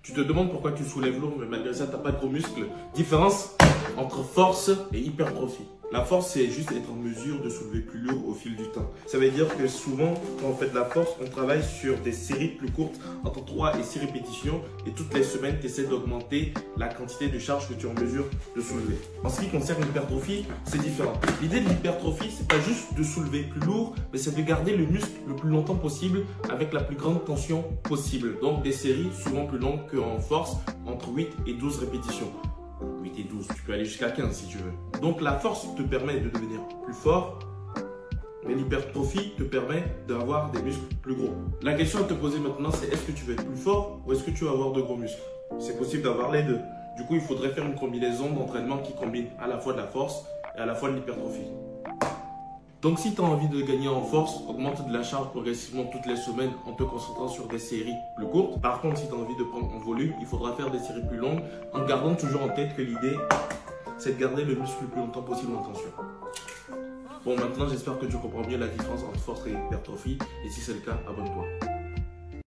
Tu te demandes pourquoi tu soulèves lourd, mais malgré ça, tu n'as pas de gros muscles. Différence entre force et hypertrophie. La force, c'est juste être en mesure de soulever plus lourd au fil du temps. Ça veut dire que souvent, quand on fait de la force, on travaille sur des séries plus courtes, entre 3 et 6 répétitions. Et toutes les semaines, tu essaies d'augmenter la quantité de charge que tu es en mesure de soulever. En ce qui concerne l'hypertrophie, c'est différent. L'idée de l'hypertrophie, c'est pas juste de soulever plus lourd, mais c'est de garder le muscle le plus longtemps possible avec la plus grande tension possible. Donc des séries souvent plus longues qu'en force, entre 8 et 12 répétitions. 8 et 12, tu peux aller jusqu'à 15 si tu veux. Donc la force te permet de devenir plus fort, mais l'hypertrophie te permet d'avoir des muscles plus gros. La question à te poser maintenant, c'est est-ce que tu veux être plus fort ou est-ce que tu vas avoir de gros muscles? C'est possible d'avoir les deux. Du coup, il faudrait faire une combinaison d'entraînement qui combine à la fois de la force et à la fois de l'hypertrophie. Donc si tu as envie de gagner en force, augmente de la charge progressivement toutes les semaines en te concentrant sur des séries plus courtes. Par contre, si tu as envie de prendre en volume, il faudra faire des séries plus longues en gardant toujours en tête que l'idée, c'est de garder le muscle le plus longtemps possible en tension. Bon, maintenant, j'espère que tu comprends bien la différence entre force et hypertrophie. Et si c'est le cas, abonne-toi.